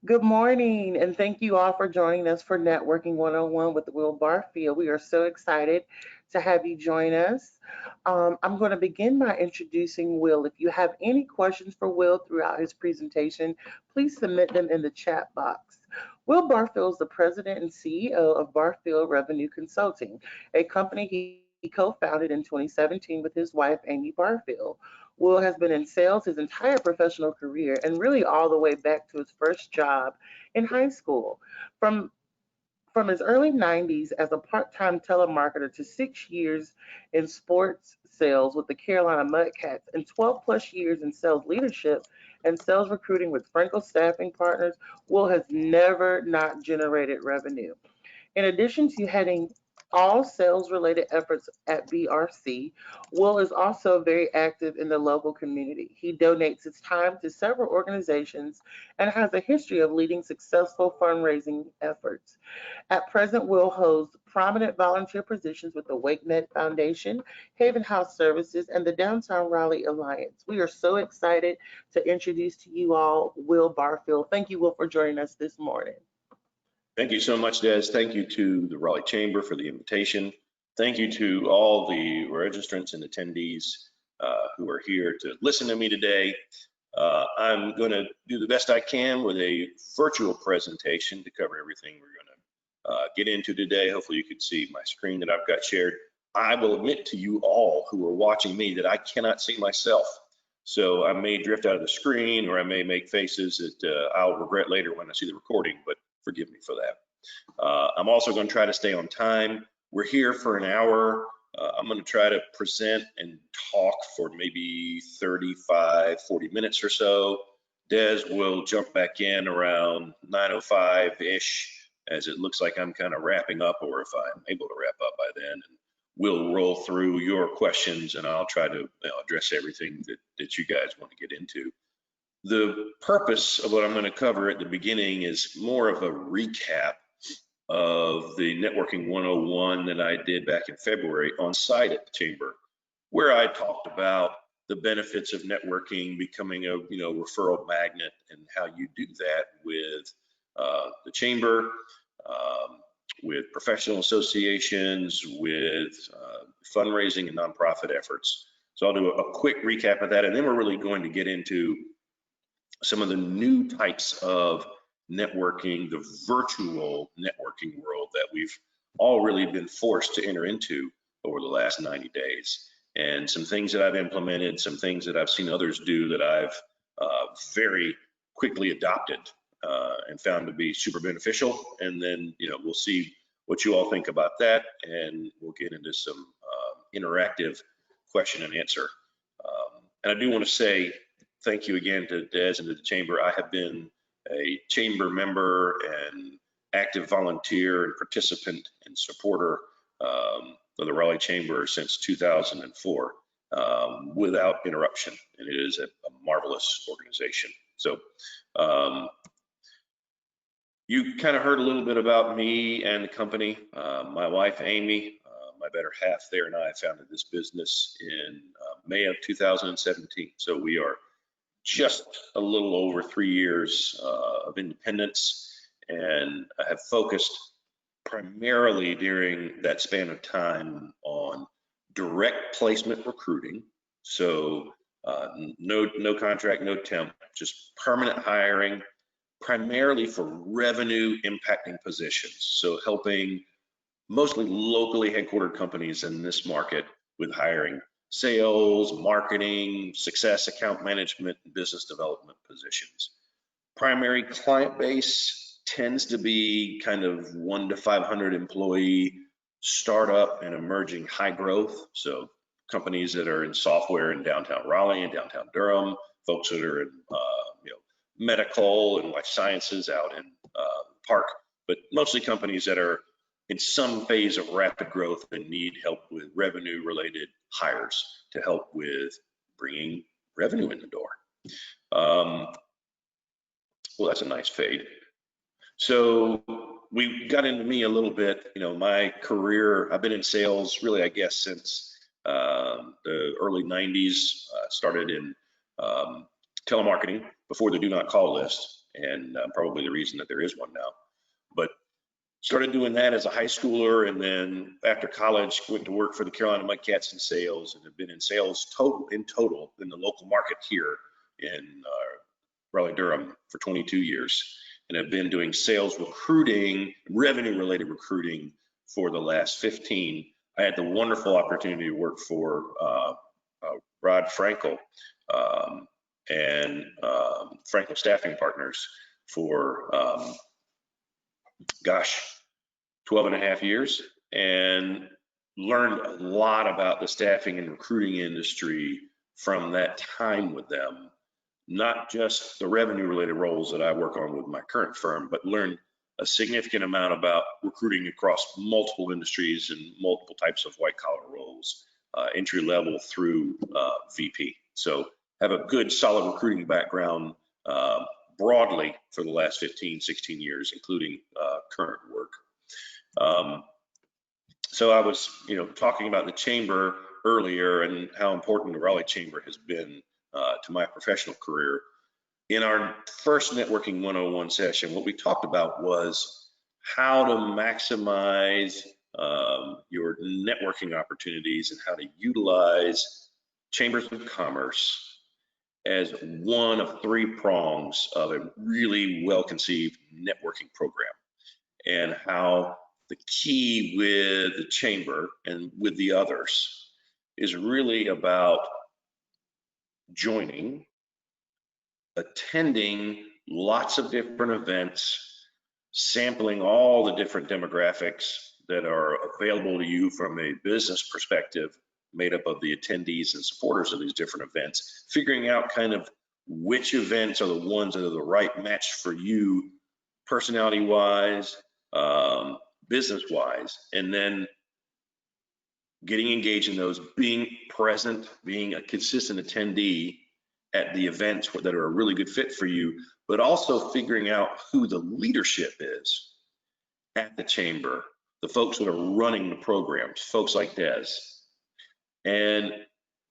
Good morning, and thank you all for joining us for Networking 101 with Will Barfield. We are so excited to have you join us. I'm going to begin by introducing Will. If you have any questions for Will throughout his presentation, please submit them in the chat box. Will Barfield is the president and CEO of Barfield Revenue Consulting, a company he co-founded in 2017 with his wife, Amy Barfield. Will has been in sales his entire professional career and really all the way back to his first job in high school. From from his early 90s as a part-time telemarketer to 6 years in sports sales with the Carolina Mudcats and 12 plus years in sales leadership and sales recruiting with Frankel Staffing Partners, Will has never not generated revenue. In addition to heading all sales related efforts at BRC, Will is also very active in the local community. He donates his time to several organizations and has a history of leading successful fundraising efforts. At present, Will holds prominent volunteer positions with the WakeNet Foundation, Haven House Services, and the Downtown Raleigh Alliance. We are so excited to introduce to you all Will Barfield. Thank you, Will, for joining us this morning. Thank you so much, Des. Thank you to the Raleigh Chamber for the invitation. Thank you to all the registrants and attendees who are here to listen to me today. I'm going to do the best I can with a virtual presentation to cover everything we're going to get into today. Hopefully you can see my screen that I've got shared. I will admit to you all who are watching me that I cannot see myself. So I may drift out of the screen or I may make faces that I'll regret later when I see the recording, but forgive me for that. I'm also going to try to stay on time. We're here for an hour. I'm going to try to present and talk for maybe 35, 40 minutes or so. Des will jump back in around 9:05-ish as it looks like I'm kind of wrapping up, or if I'm able to wrap up by then. And we'll roll through your questions and I'll try to address everything that you guys want to get into. The purpose of what I'm going to cover at the beginning is more of a recap of the Networking 101 that I did back in February on site at the Chamber, where I talked about the benefits of networking, becoming a referral magnet, and how you do that with the Chamber, with professional associations, with fundraising and nonprofit efforts. So I'll do a quick recap of that, and then we're really going to get into some of the new types of networking, the virtual networking world that we've all really been forced to enter into over the last 90 days. And some things that I've implemented, some things that I've seen others do that I've very quickly adopted and found to be super beneficial. And then, we'll see what you all think about that, and we'll get into some interactive question and answer. And I do want to say thank you again to Des and to the Chamber. I have been a Chamber member and active volunteer and participant and supporter of the Raleigh Chamber since 2004 without interruption, and it is a marvelous organization. So you kind of heard a little bit about me and the company. My wife, Amy, my better half there, and I founded this business in May of 2017. So we are just a little over 3 years of independence, and I have focused primarily during that span of time on direct placement recruiting. So no contract, no temp, just permanent hiring, primarily for revenue impacting positions. So helping mostly locally headquartered companies in this market with hiring sales, marketing, success, account management, and business development positions. Primary client base tends to be kind of 1 to 500 employee startup and emerging high growth. So companies that are in software in downtown Raleigh and downtown Durham, folks that are in medical and life sciences out in Park, but mostly companies that are in some phase of rapid growth and need help with revenue related hires to help with bringing revenue in the door. Well, that's a nice fade. So we got into me a little bit. My career, I've been in sales really, I guess, since the early 90s. Started in telemarketing before the do not call list, and probably the reason that there is one now. But started doing that as a high schooler, and then after college went to work for the Carolina Mudcats in sales, and have been in sales in total in the local market here in Raleigh, Durham for 22 years, and have been doing sales recruiting, revenue related recruiting for the last 15. I had the wonderful opportunity to work for Rod Frankel and Frankel Staffing Partners for, gosh, 12 and a half years, and learned a lot about the staffing and recruiting industry from that time with them. Not just the revenue related roles that I work on with my current firm, but learned a significant amount about recruiting across multiple industries and multiple types of white collar roles, entry level through VP. So have a good solid recruiting background broadly for the last 15, 16 years, including current work. So I was, talking about the chamber earlier and how important the Raleigh Chamber has been to my professional career. In our first Networking 101 session, what we talked about was how to maximize your networking opportunities and how to utilize chambers of commerce as one of three prongs of a really well-conceived networking program, and how the key with the chamber and with the others is really about joining, attending lots of different events, sampling all the different demographics that are available to you from a business perspective, made up of the attendees and supporters of these different events, figuring out kind of which events are the ones that are the right match for you personality-wise, business-wise, and then getting engaged in those, being present, being a consistent attendee at the events that are a really good fit for you, but also figuring out who the leadership is at the chamber, the folks that are running the programs, folks like Des, and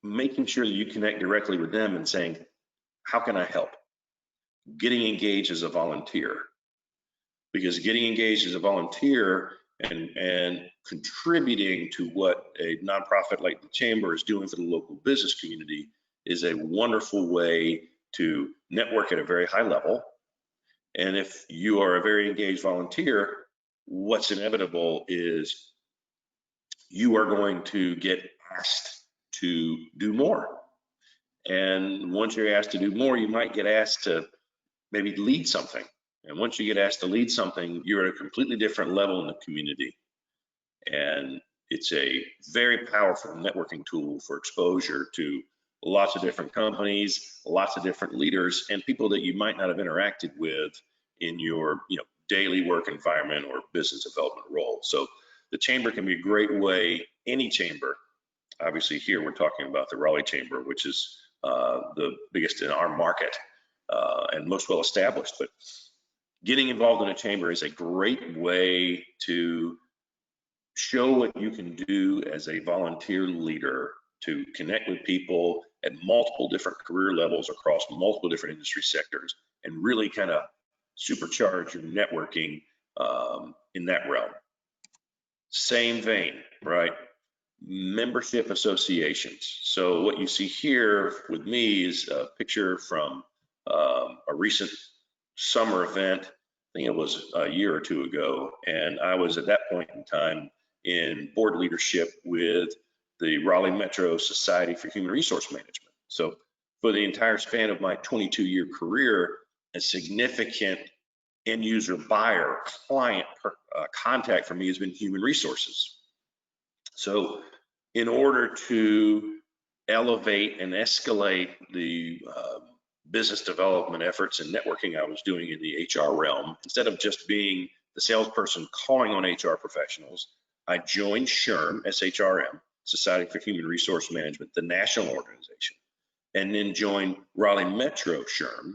making sure that you connect directly with them and saying, how can I help? Getting engaged as a volunteer, because getting engaged as a volunteer and contributing to what a nonprofit like the chamber is doing for the local business community is a wonderful way to network at a very high level. And if you are a very engaged volunteer, what's inevitable is you are going to get asked to do more. And once you're asked to do more, you might get asked to maybe lead something. And once you get asked to lead something, you're at a completely different level in the community. And it's a very powerful networking tool for exposure to lots of different companies, lots of different leaders, and people that you might not have interacted with in your daily work environment or business development role. So the chamber can be a great way, any chamber. Obviously here we're talking about the Raleigh Chamber, which is the biggest in our market and most well established, but getting involved in a chamber is a great way to show what you can do as a volunteer leader to connect with people at multiple different career levels across multiple different industry sectors and really kind of supercharge your networking in that realm. Same vein, right? Membership associations. So what you see here with me is a picture from a recent summer event. I think it was a year or two ago, and I was at that point in time in board leadership with the Raleigh Metro Society for Human Resource Management. So for the entire span of my 22-year career, a significant end user buyer client contact for me has been human resources. So in order to elevate and escalate the business development efforts and networking I was doing in the HR realm, instead of just being the salesperson calling on HR professionals, I joined SHRM, SHRM, Society for Human Resource Management, the national organization, and then joined Raleigh Metro SHRM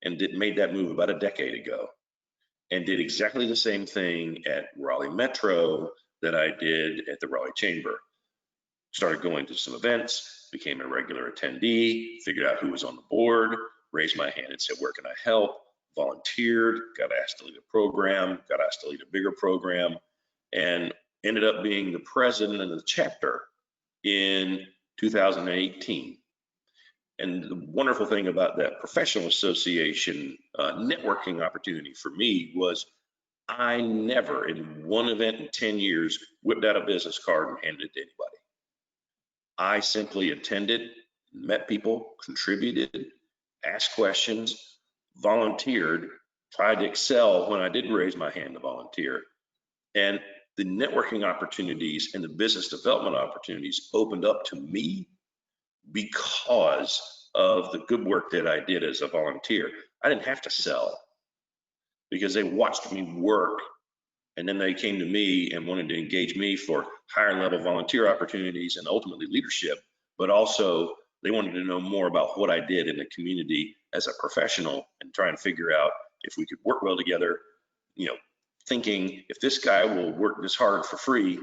and made that move about a decade ago, and did exactly the same thing at Raleigh Metro that I did at the Raleigh Chamber. Started going to some events, became a regular attendee, figured out who was on the board, raised my hand and said, where can I help? volunteered, got asked to lead a program, got asked to lead a bigger program, and ended up being the president of the chapter in 2018. And the wonderful thing about that professional association networking opportunity for me was I never, in one event in 10 years, whipped out a business card and handed it to anybody. I simply attended, met people, contributed, asked questions, volunteered, tried to excel when I did raise my hand to volunteer. And the networking opportunities and the business development opportunities opened up to me because of the good work that I did as a volunteer. I didn't have to sell because they watched me work, and then they came to me and wanted to engage me for higher level volunteer opportunities and ultimately leadership, but also they wanted to know more about what I did in the community as a professional and try and figure out if we could work well together, thinking if this guy will work this hard for free,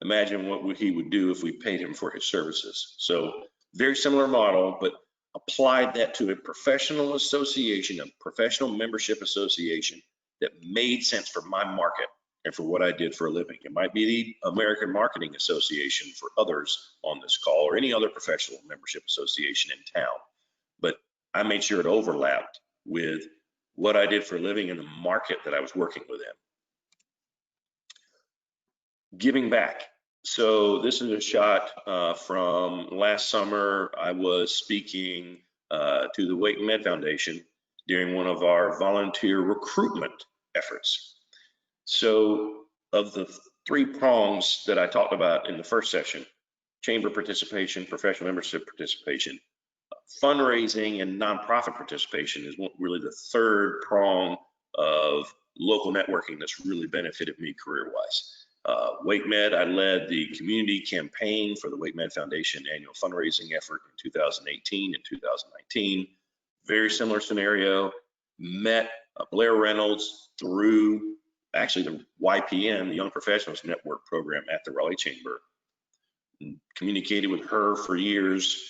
imagine what he would do if we paid him for his services. So very similar model, but applied that to a professional association, a professional membership association that made sense for my market and for what I did for a living. It might be the American Marketing Association for others on this call, or any other professional membership association in town. But I made sure it overlapped with what I did for a living and the market that I was working within. Giving back. So this is a shot from last summer. I was speaking to the Wake Med Foundation during one of our volunteer recruitment efforts. So of the three prongs that I talked about in the first session, chamber participation, professional membership participation, fundraising and nonprofit participation is really the third prong of local networking that's really benefited me career-wise. Wake Med, I led the community campaign for the Wake Med Foundation annual fundraising effort in 2018 and 2019. Very similar scenario. Met Blair Reynolds through actually the YPN, the Young Professionals Network program at the Raleigh Chamber. Communicated with her for years.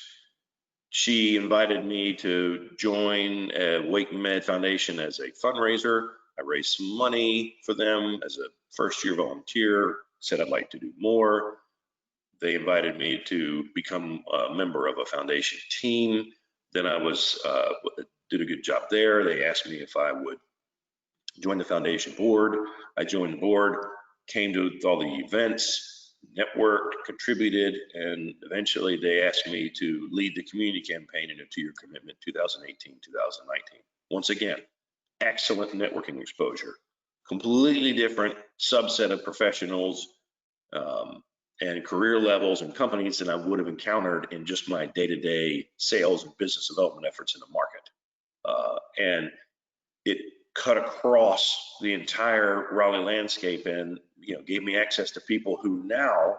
She invited me to join Wake Med Foundation as a fundraiser. I raised some money for them as a first-year volunteer, said I'd like to do more. They invited me to become a member of a foundation team. Then I did a good job there. They asked me if I would join the foundation board. I joined the board, came to all the events, networked, contributed, and eventually they asked me to lead the community campaign in a 2-year commitment, 2018, 2019. Once again, excellent networking exposure. Completely different subset of professionals and career levels and companies than I would have encountered in just my day-to-day sales and business development efforts in the market. And it cut across the entire Raleigh landscape and gave me access to people who now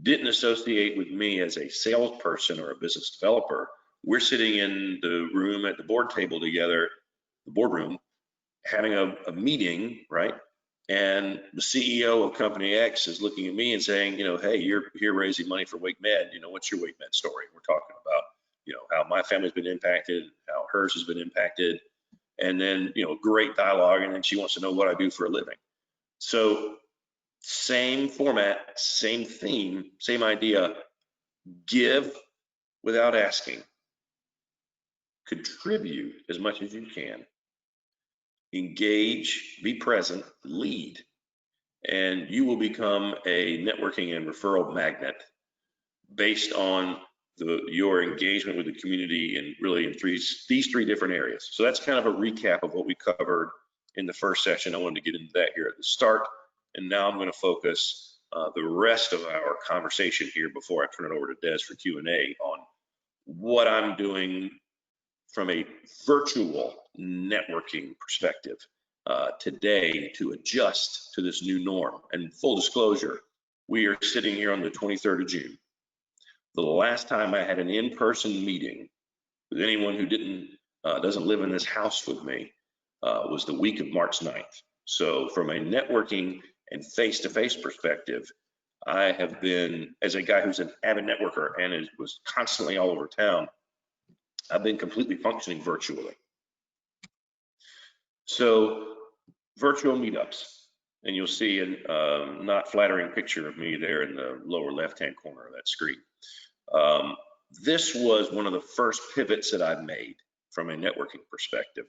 didn't associate with me as a salesperson or a business developer. We're sitting in the room at the board table together, the boardroom, having a meeting, right? And the CEO of company X is looking at me and saying, hey, you're here raising money for Wake Med. What's your Wake Med story? We're talking about, how my family's been impacted, how hers has been impacted. And then, great dialogue. And then she wants to know what I do for a living. So same format, same theme, same idea. Give without asking. Contribute as much as you can. Engage, be present, lead, and you will become a networking and referral magnet based on your engagement with the community and really in these three different areas. So that's kind of a recap of what we covered in the first session. I wanted to get into that here at the start, and now I'm going to focus the rest of our conversation here before I turn it over to Des for Q&A on what I'm doing from a virtual networking perspective today to adjust to this new norm. And full disclosure, we are sitting here on the 23rd of June. The last time I had an in-person meeting with anyone who doesn't live in this house with me was the week of March 9th. So from a networking and face-to-face perspective, I have been, as a guy who's an avid networker and was constantly all over town, I've been completely functioning virtually. So virtual meetups, and you'll see a not flattering picture of me there in the lower left-hand corner of that screen. This was one of the first pivots that I've made from a networking perspective.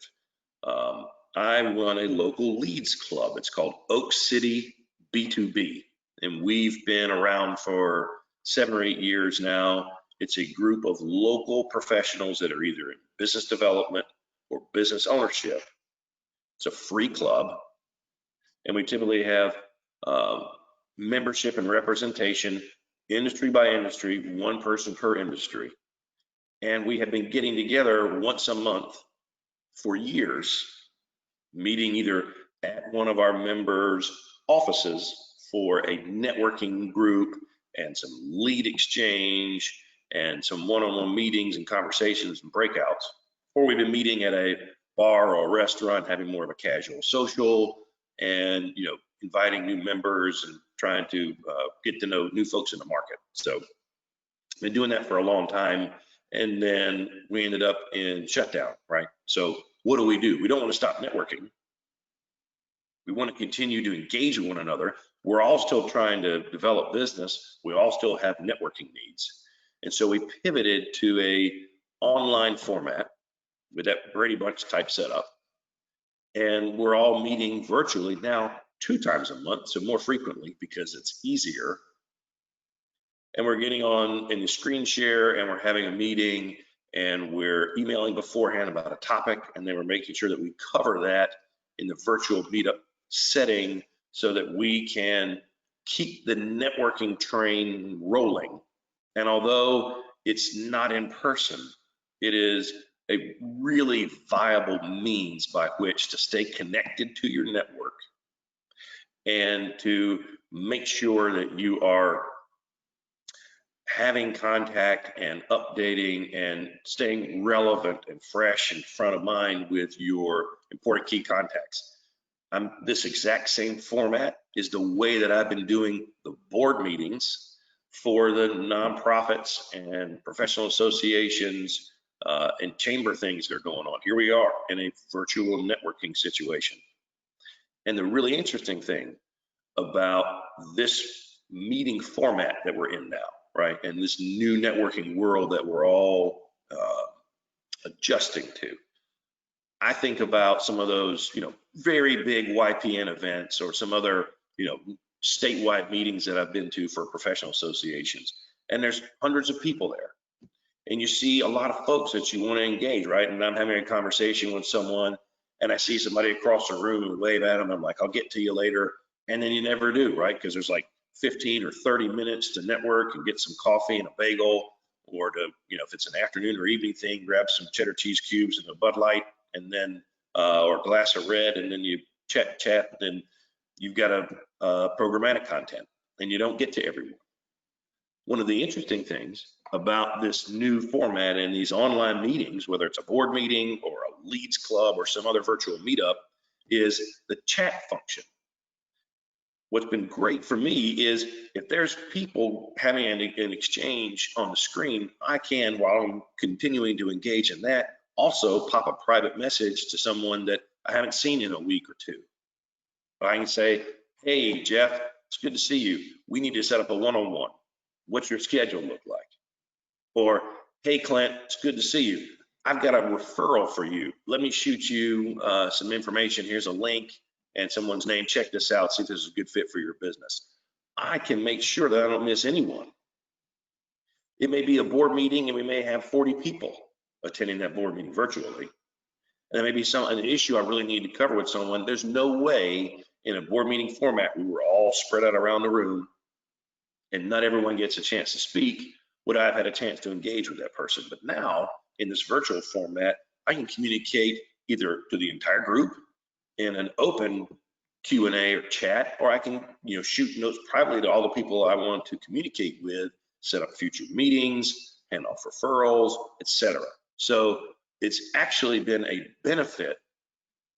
I run a local leads club. It's called Oak City B2B, and we've been around for 7 or 8 years now. It's a group of local professionals that are either in business development or business ownership. It's a free club, and we typically have membership and representation, industry by industry, one person per industry. And we have been getting together once a month for years, meeting either at one of our members' offices for a networking group and some lead exchange and some one-on-one meetings and conversations and breakouts, or we've been meeting at a bar or a restaurant, having more of a casual social, and inviting new members and trying to get to know new folks in the market. So been doing that for a long time, and then we ended up in shutdown, right? So what do? We don't want to stop networking. We want to continue to engage with one another. We're all still trying to develop business. We all still have networking needs. And so we pivoted to a online format with that Brady Bunch type setup. And we're all meeting virtually now 2 times a month, so more frequently because it's easier. And we're getting on in the screen share, and we're having a meeting, and we're emailing beforehand about a topic, and then we're making sure that we cover that in the virtual meetup setting so that we can keep the networking train rolling. And although it's not in person, it is a really viable means by which to stay connected to your network and to make sure that you are having contact and updating and staying relevant and fresh and front of mind with your important key contacts. This exact same format is the way that I've been doing the board meetings for the nonprofits and professional associations and chamber things that are going on. Here we are in a virtual networking situation. And the really interesting thing about this meeting format that we're in now, right, and this new networking world that we're all adjusting to, I think about some of those, very big YPN events or some other, statewide meetings that I've been to for professional associations, and there's hundreds of people there. And you see a lot of folks that you want to engage, right? And I'm having a conversation with someone, and I see somebody across the room and wave at them. I'm like, I'll get to you later. And then you never do, right? Because there's like 15 or 30 minutes to network and get some coffee and a bagel, or to, if it's an afternoon or evening thing, grab some cheddar cheese cubes and a Bud Light, and then, or a glass of red, and then you chat, and then you've got a programmatic content, and you don't get to everyone. One of the interesting things about this new format and these online meetings, whether it's a board meeting or a leads club or some other virtual meetup, is the chat function. What's been great for me is if there's people having an exchange on the screen, I can, while I'm continuing to engage in that, also pop a private message to someone that I haven't seen in a week or two. I can say, hey, Jeff, it's good to see you. We need to set up a one-on-one. What's your schedule look like? Or, hey, Clint, it's good to see you. I've got a referral for you. Let me shoot you some information. Here's a link and someone's name. Check this out. See if this is a good fit for your business. I can make sure that I don't miss anyone. It may be a board meeting and we may have 40 people attending that board meeting virtually. And there may be an issue I really need to cover with someone. There's no way in a board meeting format we were all spread out around the room and not everyone gets a chance to speak, would I have had a chance to engage with that person. But now in this virtual format, I can communicate either to the entire group in an open Q&A or chat, or I can shoot notes privately to all the people I want to communicate with, set up future meetings, hand off referrals, etc. So it's actually been a benefit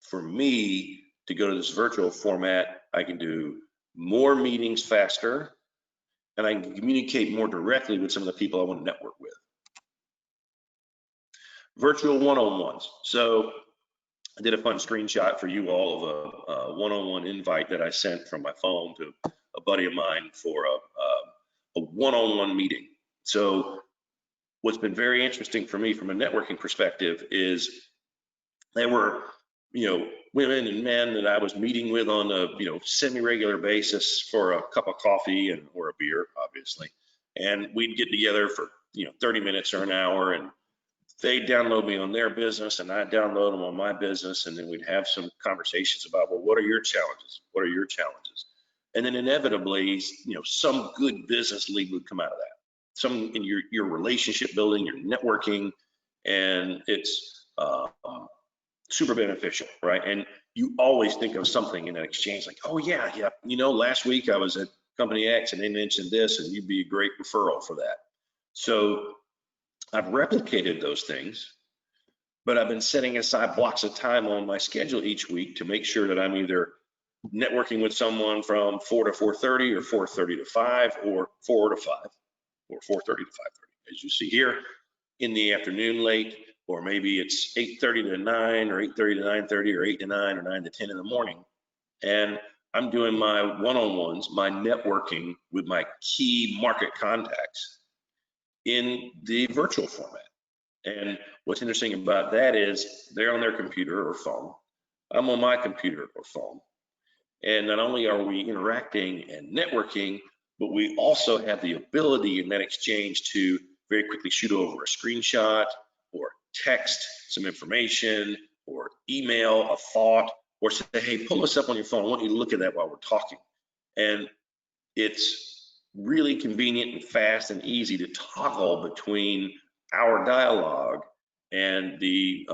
for me to go to this virtual format. I can do more meetings faster, and I can communicate more directly with some of the people I want to network with. Virtual one-on-ones. So I did a fun screenshot for you all of a one-on-one invite that I sent from my phone to a buddy of mine for a one-on-one meeting. So what's been very interesting for me from a networking perspective is there were, women and men that I was meeting with on a, semi-regular basis for a cup of coffee and or a beer, obviously. And we'd get together for, 30 minutes or an hour, and they download me on their business and I download them on my business. And then we'd have some conversations about, well, what are your challenges? What are your challenges? And then inevitably, some good business lead would come out of that. Some in your relationship building, your networking, and it's super beneficial, right? And you always think of something in an exchange like, oh yeah, yeah, last week I was at company X and they mentioned this and you'd be a great referral for that. So I've replicated those things, but I've been setting aside blocks of time on my schedule each week to make sure that I'm either networking with someone from 4 to 4:30 or 4:30 to 5 or 4 to 5 or 4:30 to 5:30, as you see here, in the afternoon late, or maybe it's 8:30 to 9 or 8:30 to 9:30 or 8 to 9 or 9 to 10 in the morning. And I'm doing my one-on-ones, my networking with my key market contacts in the virtual format. And what's interesting about that is they're on their computer or phone. I'm on my computer or phone. And not only are we interacting and networking, but we also have the ability in that exchange to very quickly shoot over a screenshot or text some information or email a thought or say, hey, pull this up on your phone. I want you to look at that while we're talking. And it's really convenient and fast and easy to toggle between our dialogue and the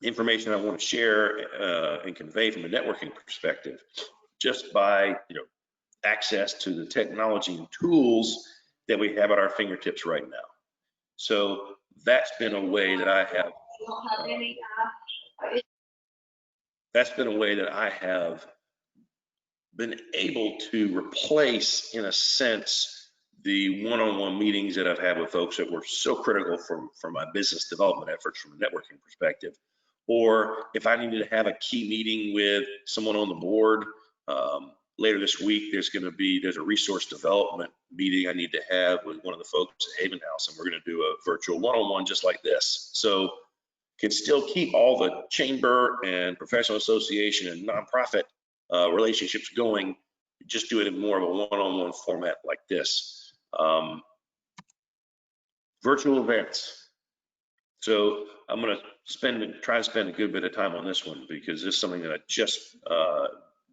information I want to share and convey from a networking perspective, just by access to the technology and tools that we have at our fingertips right now. So that's been a way that I have. That's been a way that I have been able to replace, in a sense, the one-on-one meetings that I've had with folks that were so critical for my business development efforts from a networking perspective. Or if I needed to have a key meeting with someone on the board, later this week, there's a resource development meeting I need to have with one of the folks at Haven House, and we're going to do a virtual one-on-one just like this. So can still keep all the chamber and professional association and nonprofit relationships going, just do it in more of a one-on-one format like this. Virtual events. So I'm going to try to spend a good bit of time on this one because this is something that I just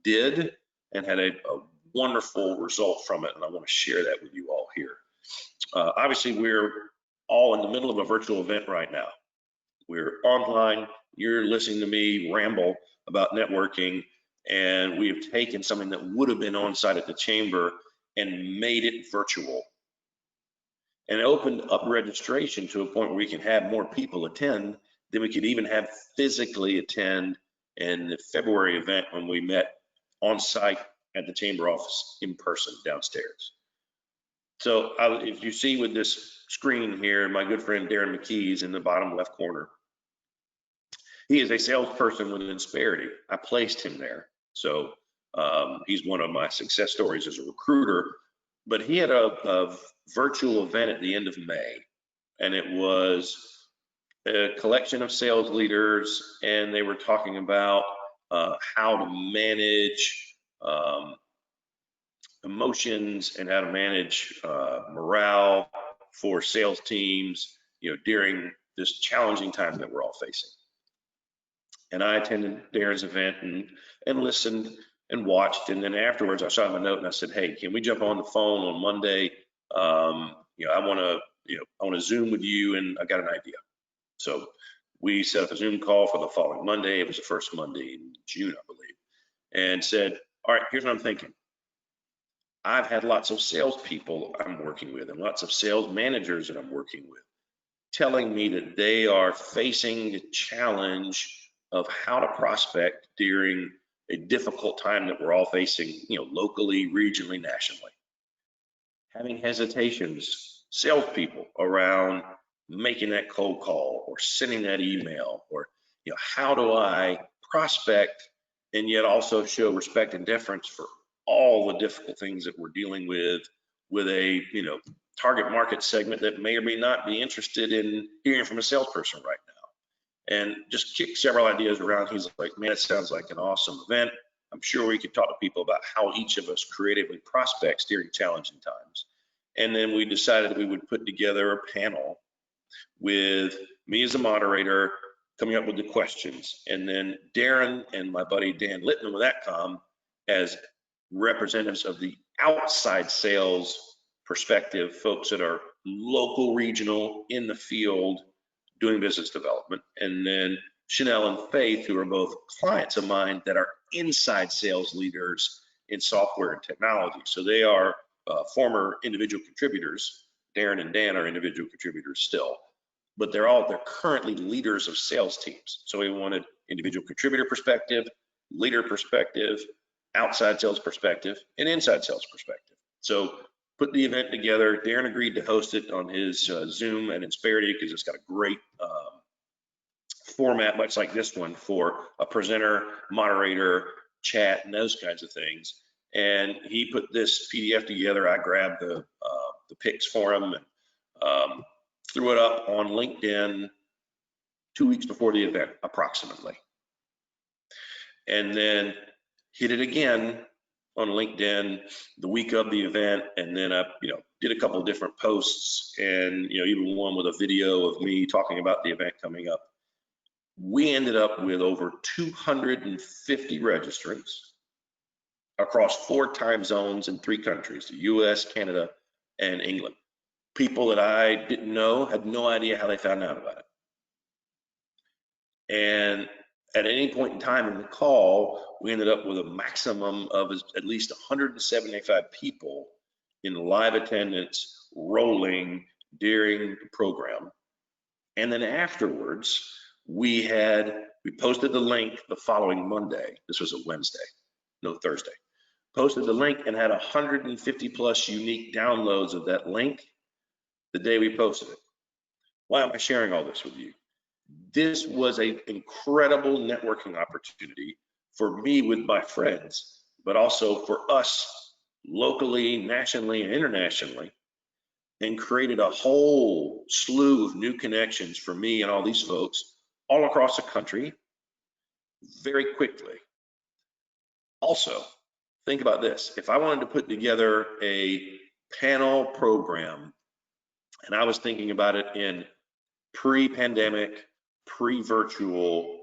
did and had a wonderful result from it, and I want to share that with you all here. Obviously, we're all in the middle of a virtual event right now. We're online, you're listening to me ramble about networking, and we have taken something that would have been on site at the chamber and made it virtual. And opened up registration to a point where we can have more people attend than we could even have physically attend in the February event when we met on site at the chamber office in person downstairs. So if you see with this screen here, my good friend Darren McKee is in the bottom left corner. He is a salesperson with Insperity. I placed him there. So he's one of my success stories as a recruiter, but he had a virtual event at the end of May, and it was a collection of sales leaders, and they were talking about how to manage emotions and how to manage morale for sales teams, during this challenging time that we're all facing. And I attended Darren's event and listened and watched. And then afterwards, I shot him a note and I said, hey, can we jump on the phone on Monday? I want to Zoom with you, and I got an idea. So we set up a Zoom call for the following Monday. It was the first Monday in June, I believe, and said, all right, here's what I'm thinking. I've had lots of salespeople I'm working with and lots of sales managers that I'm working with telling me that they are facing the challenge of how to prospect during a difficult time that we're all facing, locally, regionally, nationally. Having hesitations, salespeople, around making that cold call or sending that email or how do I prospect and yet also show respect and deference for all the difficult things that we're dealing with a, target market segment that may or may not be interested in hearing from a salesperson right now. And just kick several ideas around. He's like, man, it sounds like an awesome event. I'm sure we could talk to people about how each of us creatively prospects during challenging times. And then we decided that we would put together a panel with me as a moderator coming up with the questions, and then Darren and my buddy Dan Littman with Atcom as representatives of the outside sales perspective, folks that are local, regional, in the field, doing business development, and then Chanel and Faith, who are both clients of mine that are inside sales leaders in software and technology. So they are former individual contributors. Darren and Dan are individual contributors still, but they're currently leaders of sales teams. So we wanted individual contributor perspective, leader perspective, outside sales perspective, and inside sales perspective. So put the event together. Darren agreed to host it on his Zoom at Insperity because it's got a great format, much like this one, for a presenter, moderator, chat, and those kinds of things. And he put this PDF together. I grabbed the pics for him and threw it up on LinkedIn 2 weeks before the event, approximately. And then hit it again on LinkedIn the week of the event, and then I, did a couple of different posts, and even one with a video of me talking about the event coming up. We ended up with over 250 registrants across 4 time zones in 3 countries, the US, Canada, and England. People that I didn't know, had no idea how they found out about it. And at any point in time in the call, we ended up with a maximum of at least 175 people in live attendance rolling during the program. And then afterwards, we posted the link the following Monday. This was a Thursday. Posted the link and had 150 plus unique downloads of that link the day we posted it. Why am I sharing all this with you? This was an incredible networking opportunity for me with my friends, but also for us locally, nationally, and internationally, and created a whole slew of new connections for me and all these folks all across the country very quickly. Also, think about this. If I wanted to put together a panel program, and I was thinking about it in pre-pandemic, pre-virtual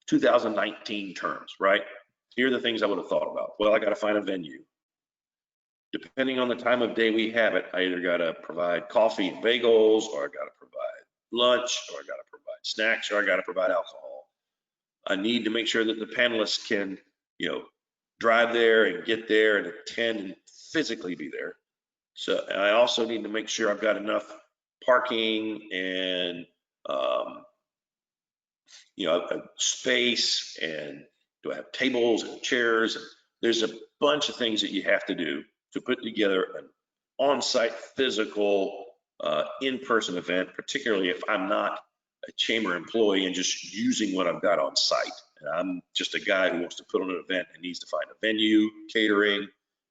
2019 terms, right? Here are the things I would have thought about. Well, I got to find a venue. Depending on the time of day we have it, I either got to provide coffee and bagels, or I got to provide lunch, or I got to provide snacks, or I got to provide alcohol. I need to make sure that the panelists can, drive there and get there and attend and physically be there. So I also need to make sure I've got enough parking and space, and do I have tables and chairs? There's a bunch of things that you have to do to put together an on-site physical in-person event, particularly if I'm not a chamber employee and just using what I've got on site. And I'm just a guy who wants to put on an event and needs to find a venue, catering,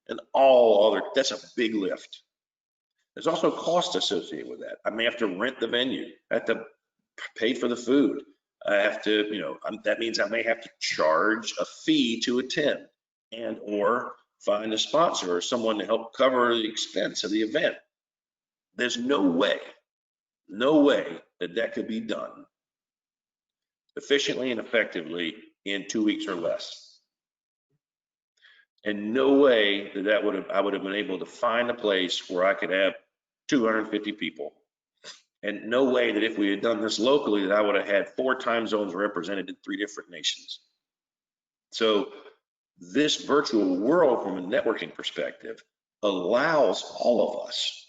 and all other. That's a big lift. There's also cost associated with that. I may have to rent the venue. I have to pay for the food. I have to, that means I may have to charge a fee to attend, and or find a sponsor or someone to help cover the expense of the event. There's no way that could be done efficiently and effectively in 2 weeks or less. And no way that I would have been able to find a place where I could have 250 people. And no way that if we had done this locally that I would have had 4 time zones represented in 3 different nations. So this virtual world from a networking perspective allows all of us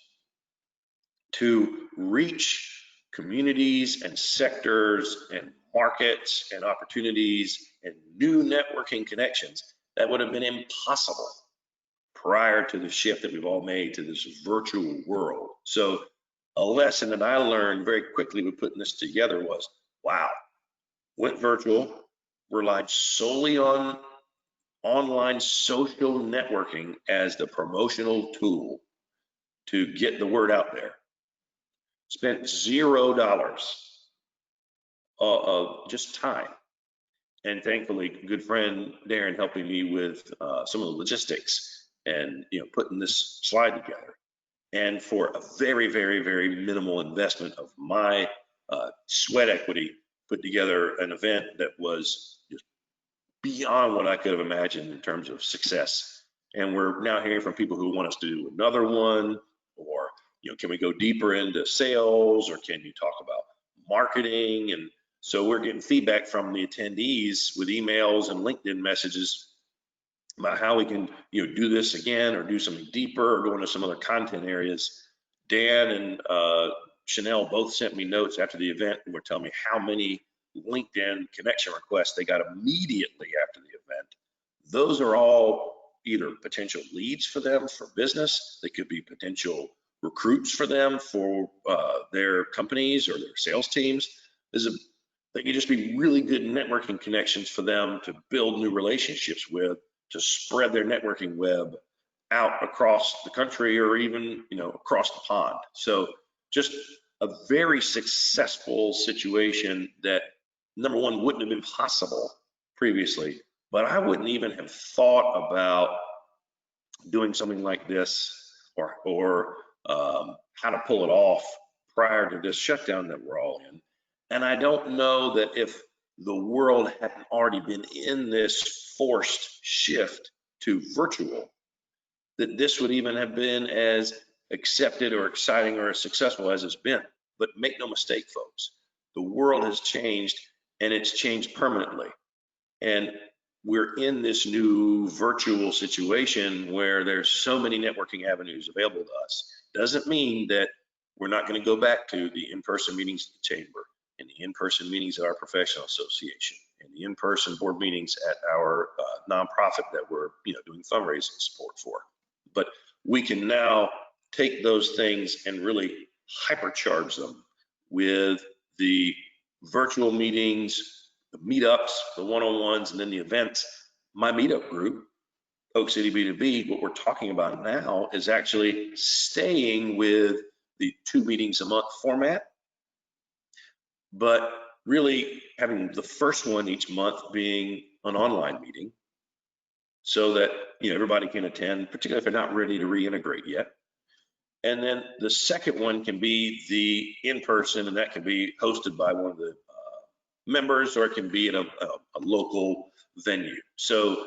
to reach communities and sectors and markets and opportunities and new networking connections that would have been impossible prior to the shift that we've all made to this virtual world. So a lesson that I learned very quickly with putting this together was, wow, went virtual, relied solely on online social networking as the promotional tool to get the word out there. Spent $0 of just time. And thankfully, good friend Darren helping me with some of the logistics and putting this slide together. And for a very, very, very minimal investment of my sweat equity, put together an event that was just beyond what I could have imagined in terms of success. And we're now hearing from people who want us to do another one, or can we go deeper into sales, or can you talk about marketing? And so we're getting feedback from the attendees with emails and LinkedIn messages about how we can do this again, or do something deeper, or go into some other content areas. Dan and Chanel both sent me notes after the event and were telling me how many LinkedIn connection requests they got immediately after the event. Those are all either potential leads for them for business. They could be potential recruits for them for their companies or their sales teams. They could just be really good networking connections for them to build new relationships with, to spread their networking web out across the country, or even across the pond. So just a very successful situation that, number one, wouldn't have been possible previously, but I wouldn't even have thought about doing something like this, or how to pull it off prior to this shutdown that we're all in. And I don't know that if the world hadn't already been in this forced shift to virtual, that this would even have been as accepted or exciting or as successful as it's been. But make no mistake, folks, the world has changed, and it's changed permanently. And we're in this new virtual situation where there's so many networking avenues available to us. Doesn't mean that we're not going to go back to the in-person meetings at the chamber, and the in-person meetings at our professional association, and the in-person board meetings at our nonprofit that we're doing fundraising support for. But we can now take those things and really hypercharge them with the virtual meetings, the meetups, the one-on-ones, and then the events. My meetup group, Oak City B2B, what we're talking about now is actually staying with the 2 meetings a month format, but really having the first one each month being an online meeting, so that everybody can attend, particularly if they're not ready to reintegrate yet. And then the second one can be the in-person, and that can be hosted by one of the members, or it can be at a local venue. So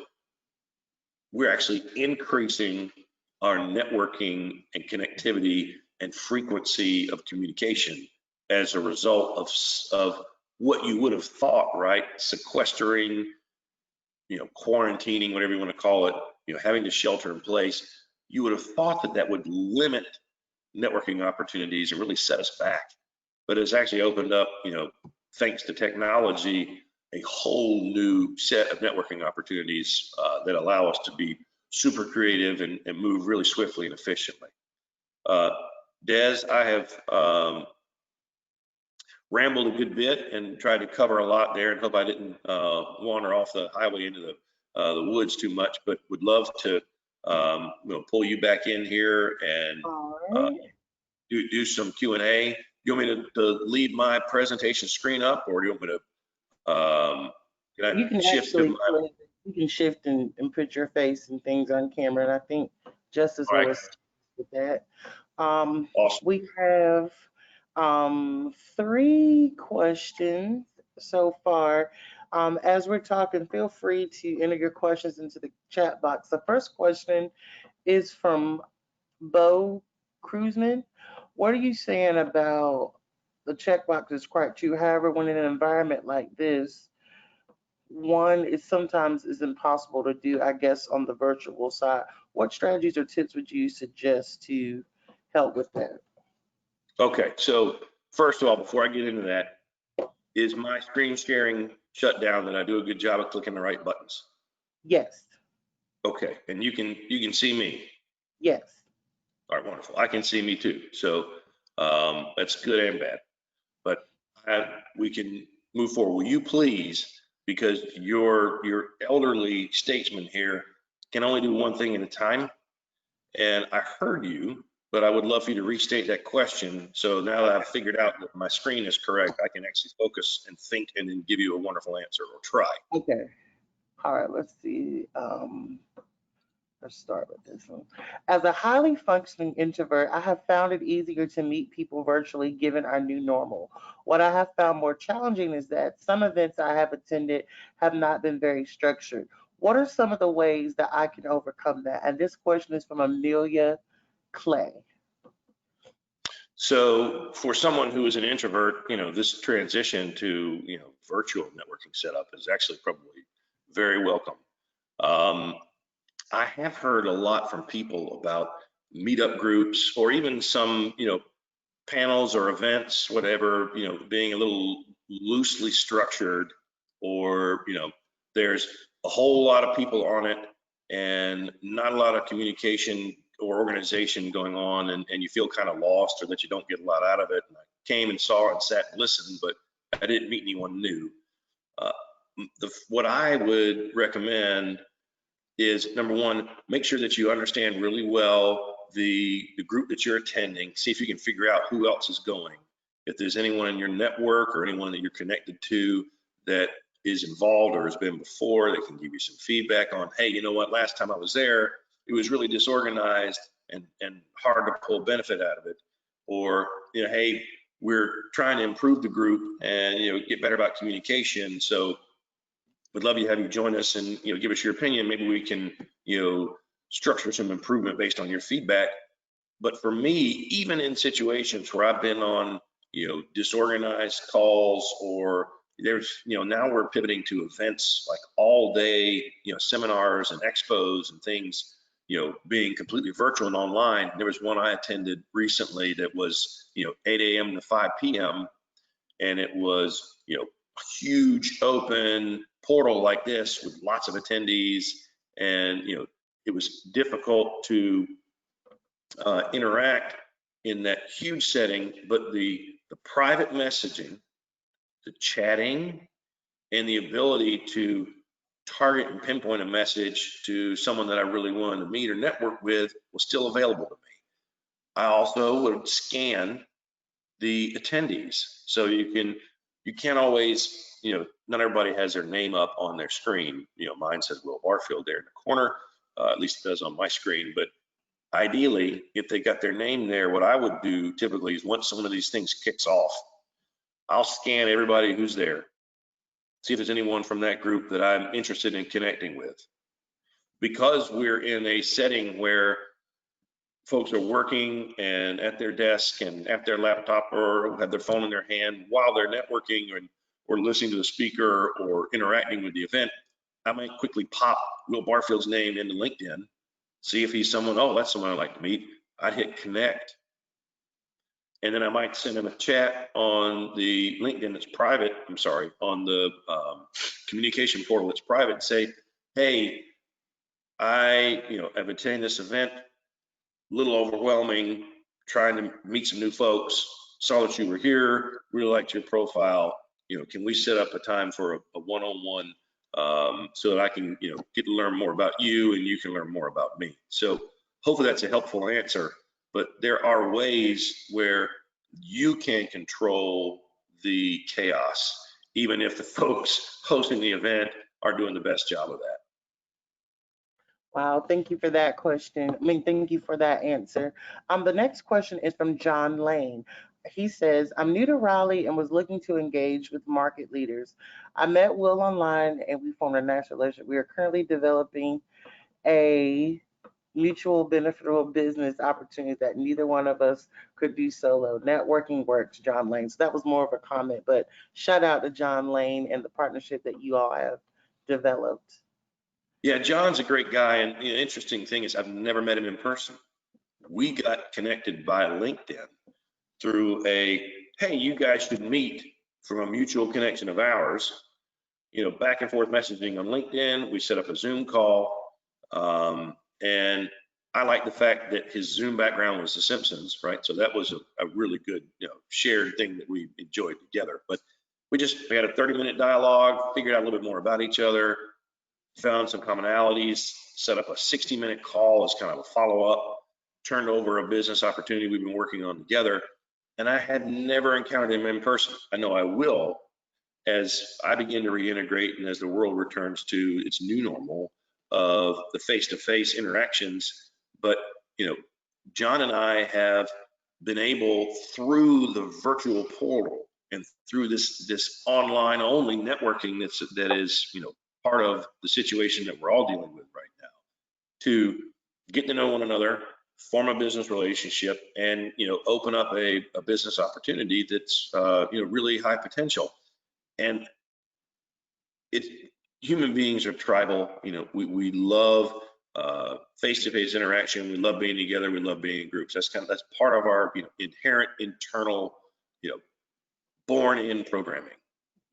we're actually increasing our networking and connectivity and frequency of communication as a result of what you would have thought, right? Sequestering, quarantining, whatever you want to call it, having to shelter in place. You would have thought that that would limit networking opportunities and really set us back. But it's actually opened up, thanks to technology, a whole new set of networking opportunities that allow us to be super creative and move really swiftly and efficiently. Des, I have rambled a good bit and tried to cover a lot there, and hope I didn't wander off the highway into the woods too much, but would love to pull you back in here and do some Q&A. You want me to leave my presentation screen up, or do you want me to can You I can shift to actually my? you can shift and put your face and things on camera, and I think Justice All will right, assist with that. awesome. We have 3 questions so far. As we're talking, feel free to enter your questions into the chat box. The first question is from Bo Cruzman. What are you saying about the checkbox is quite true? However, when in an environment like this, one is sometimes is impossible to do, I guess, on the virtual side. What strategies or tips would you suggest to help with that? Okay, so first of all, before I get into that, is my screen sharing shut down? That I do a good job of clicking the right buttons? Yes, Okay, and you can see me. yes. All right, wonderful. I can see me too. So that's good and bad. But we can move forward, will you please, because your elderly statesman here can only do one thing at a time. And I heard you, but I would love for you to restate that question. So now that I've figured out that my screen is correct, I can actually focus and think and then give you a wonderful answer, or try. Okay. All right, let's see. Let's start with this one. As a highly functioning introvert, I have found it easier to meet people virtually given our new normal. What I have found more challenging is that some events I have attended have not been very structured. What are some of the ways that I can overcome that? And this question is from Amelia Clay. So for someone who is an introvert, this transition to, virtual networking setup is actually probably very welcome. Um, I have heard a lot from people about meetup groups or even some, panels or events, whatever, being a little loosely structured, or, there's a whole lot of people on it and not a lot of communication or organization going on, and you feel kind of lost or that you don't get a lot out of it. And I came and saw and sat and listened, but I didn't meet anyone new. Uh, what I would recommend is, number one, make sure that you understand really well the group that you're attending. See if you can figure out who else is going. If there's anyone in your network or anyone that you're connected to that is involved or has been before, that can give you some feedback on, hey, you know what, last time I was there, it was really disorganized and hard to pull benefit out of it. Or, hey, we're trying to improve the group and, get better about communication. So would love to have you join us and, give us your opinion. Maybe we can, structure some improvement based on your feedback. But for me, even in situations where I've been on, disorganized calls, or there's, now we're pivoting to events like all day, seminars and expos and things, being completely virtual and online. There was one I attended recently that was, 8 a.m. to 5 p.m. And it was, huge open portal like this with lots of attendees. And, it was difficult to interact in that huge setting, but the private messaging, the chatting, and the ability to target and pinpoint a message to someone that I really wanted to meet or network with was still available to me. I also would scan the attendees, so you can't always, not everybody has their name up on their screen. Mine says Will Barfield there in the corner, at least it does on my screen. But ideally, if they got their name there, what I would do typically is, once one of these things kicks off, I'll scan everybody who's there, see if there's anyone from that group that I'm interested in connecting with. Because we're in a setting where folks are working and at their desk and at their laptop or have their phone in their hand while they're networking or listening to the speaker or interacting with the event, I might quickly pop Will Barfield's name into LinkedIn, see if he's someone, oh, that's someone I'd like to meet. I'd hit connect. And then I might send him a chat on the LinkedIn that's private, I'm sorry, on the communication portal that's private, and say, hey, I have attended this event, a little overwhelming, trying to meet some new folks, saw that you were here, really liked your profile. Can we set up a time for a one-on-one, so that I can, get to learn more about you and you can learn more about me. So hopefully that's a helpful answer, but there are ways where you can control the chaos, even if the folks hosting the event are doing the best job of that. Wow, thank you for that question. I mean, thank you for that answer. The next question is from John Lane. He says, I'm new to Raleigh and was looking to engage with market leaders. I met Will online and we formed a national relationship. We are currently developing a mutual beneficial business opportunity that neither one of us could do solo. Networking works, John Lane. So that was more of a comment, but shout out to John Lane and the partnership that you all have developed. Yeah, John's a great guy, and the interesting thing is I've never met him in person. We got connected by LinkedIn through a, hey, you guys should meet, from a mutual connection of ours. Back and forth messaging on LinkedIn. We set up a Zoom call, and I like the fact that his Zoom background was The Simpsons, right? So that was a really good, shared thing that we enjoyed together. But We had a 30-minute dialogue, figured out a little bit more about each other, found some commonalities, set up a 60-minute call as kind of a follow-up, turned over a business opportunity we've been working on together. And I had never encountered him in person. I know I will as I begin to reintegrate and as the world returns to its new normal of the face-to-face interactions. But, John and I have been able, through the virtual portal and through this online only networking that is part of the situation that we're all dealing with right now, to get to know one another, form a business relationship, and open up a business opportunity that's really high potential. And human beings are tribal. We love face-to-face interaction. We love being together. We love being in groups. That's part of our inherent internal born-in programming.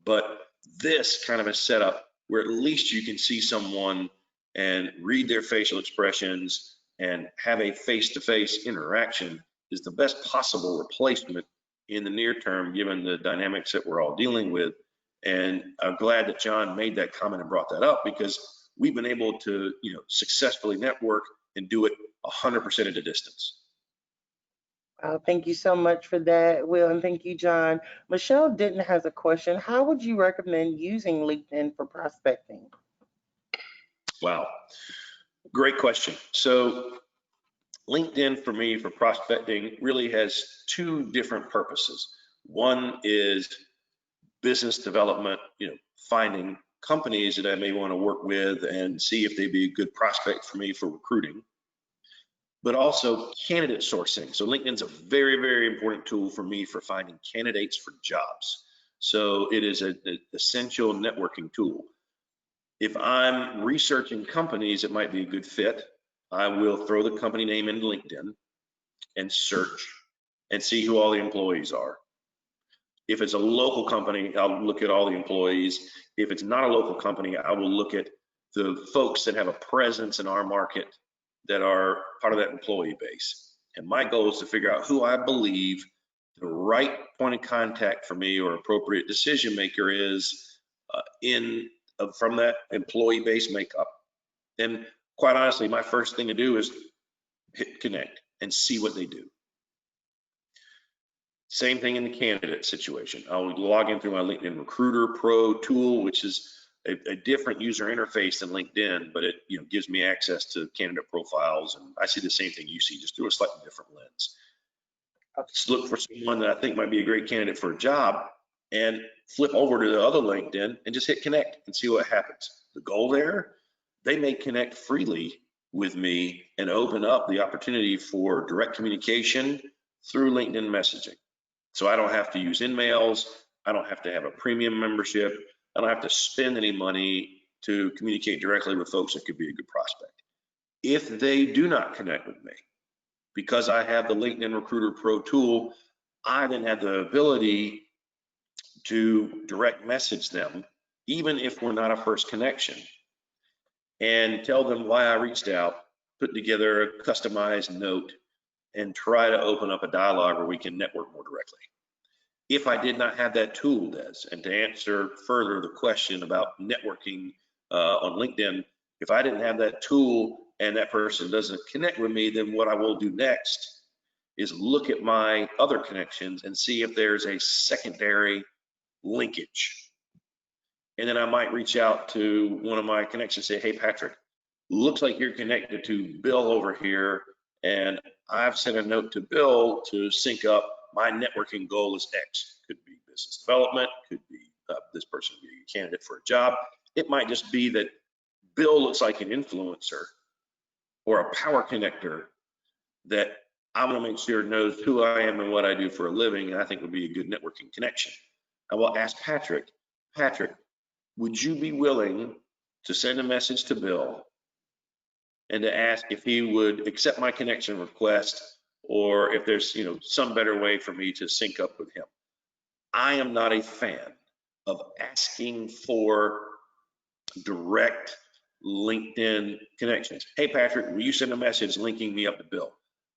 But this kind of a setup where at least you can see someone and read their facial expressions and have a face-to-face interaction is the best possible replacement in the near term, given the dynamics that we're all dealing with. And I'm glad that John made that comment and brought that up, because we've been able to, successfully network and do it 100% at a distance. Thank you so much for that, Will, and thank you, John. Michelle Denton has a question. How would you recommend using LinkedIn for prospecting? Wow, great question. So LinkedIn for me for prospecting really has two different purposes. One is business development, finding companies that I may want to work with and see if they'd be a good prospect for me for recruiting, but also candidate sourcing. So LinkedIn's a very, very important tool for me for finding candidates for jobs. So it is an essential networking tool. If I'm researching companies that might be a good fit, I will throw the company name into LinkedIn and search and see who all the employees are. If it's a local company, I'll look at all the employees. If it's not a local company, I will look at the folks that have a presence in our market that are part of that employee base. And my goal is to figure out who I believe the right point of contact for me or appropriate decision maker is from that employee base makeup. And quite honestly, my first thing to do is hit connect and see what they do. Same thing in the candidate situation. I'll log in through my LinkedIn Recruiter Pro tool, which is a different user interface than LinkedIn, but it gives me access to candidate profiles, and I see the same thing you see, just through a slightly different lens. Just look for someone that I think might be a great candidate for a job, and flip over to the other LinkedIn and just hit connect and see what happens. The goal there, they may connect freely with me and open up the opportunity for direct communication through LinkedIn messaging. So I don't have to use InMails. I don't have to have a premium membership. I don't have to spend any money to communicate directly with folks that could be a good prospect. If they do not connect with me, because I have the LinkedIn Recruiter Pro tool, I then have the ability to direct message them, even if we're not a first connection, and tell them why I reached out, put together a customized note, and try to open up a dialogue where we can network more directly. If I did not have that tool, Des, and to answer further the question about networking on LinkedIn, if I didn't have that tool and that person doesn't connect with me, then what I will do next is look at my other connections and see if there's a secondary linkage. And then I might reach out to one of my connections and say, hey, Patrick, looks like you're connected to Bill over here, and I've sent a note to Bill to sync up. My networking goal is X. Could be business development, could be this person being a candidate for a job. It might just be that Bill looks like an influencer or a power connector that I want to make sure knows who I am and what I do for a living, and I think would be a good networking connection. I will ask Patrick, would you be willing to send a message to Bill and to ask if he would accept my connection request, or if there's some better way for me to sync up with him? I am not a fan of asking for direct LinkedIn connections. Hey, Patrick, will you send a message linking me up to Bill?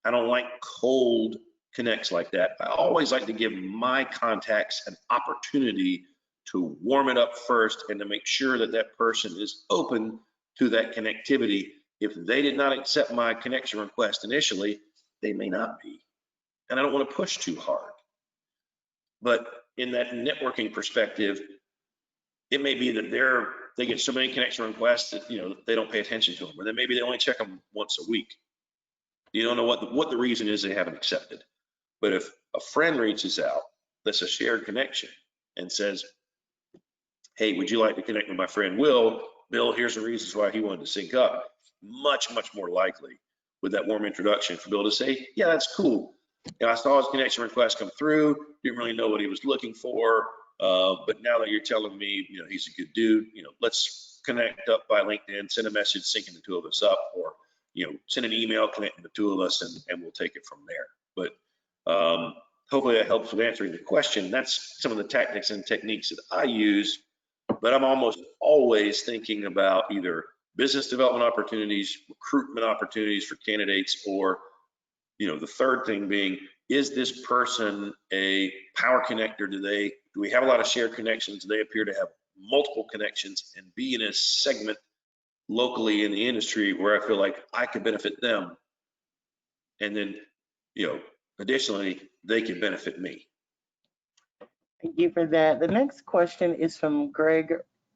I don't like cold connects like that. I always like to give my contacts an opportunity to warm it up first and to make sure that that person is open to that connectivity. If they did not accept my connection request initially, they may not be. And I don't want to push too hard. But in that networking perspective, it may be that they get so many connection requests that they don't pay attention to them, or then maybe they only check them once a week. You don't know what the reason is they haven't accepted. But if a friend reaches out, that's a shared connection, and says, hey, would you like to connect with my friend Will? Bill, here's the reasons why he wanted to sync up. Much more likely with that warm introduction for Bill to say, yeah, that's cool. I saw his connection request come through, didn't really know what he was looking for, but now that you're telling me, he's a good dude, let's connect up by LinkedIn, send a message syncing the two of us up, or send an email connecting the two of us, and we'll take it from there. But hopefully that helps with answering the question. That's some of the tactics and techniques that I use, but I'm almost always thinking about either business development opportunities, recruitment opportunities for candidates, or the third thing being, is this person a power connector? Do we have a lot of shared connections? Do they appear to have multiple connections and be in a segment locally in the industry where I feel like I could benefit them? And then, additionally, they can benefit me. Thank you for that. The next question is from Greg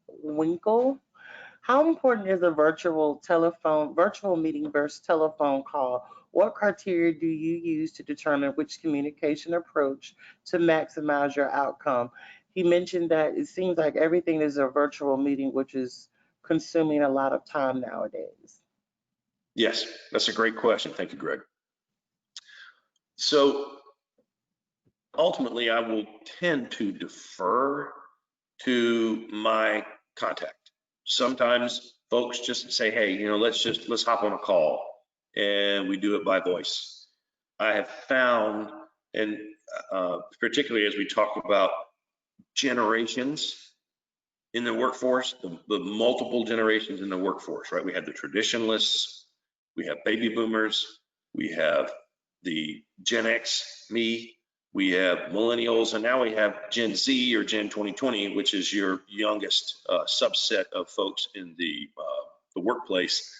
Winkle. How important is a virtual meeting versus telephone call? What criteria do you use to determine which communication approach to maximize your outcome? He mentioned that it seems like everything is a virtual meeting, which is consuming a lot of time nowadays. Yes, that's a great question. Thank you, Greg. So ultimately, I will tend to defer to my contact. Sometimes folks just say, hey, let's hop on a call, and we do it by voice. I have found, and particularly as we talk about generations in the workforce, the multiple generations in the workforce, right? We have the traditionalists, we have baby boomers, we have the Gen X, me, we have millennials, and now we have Gen Z or Gen 2020, which is your youngest subset of folks in the workplace.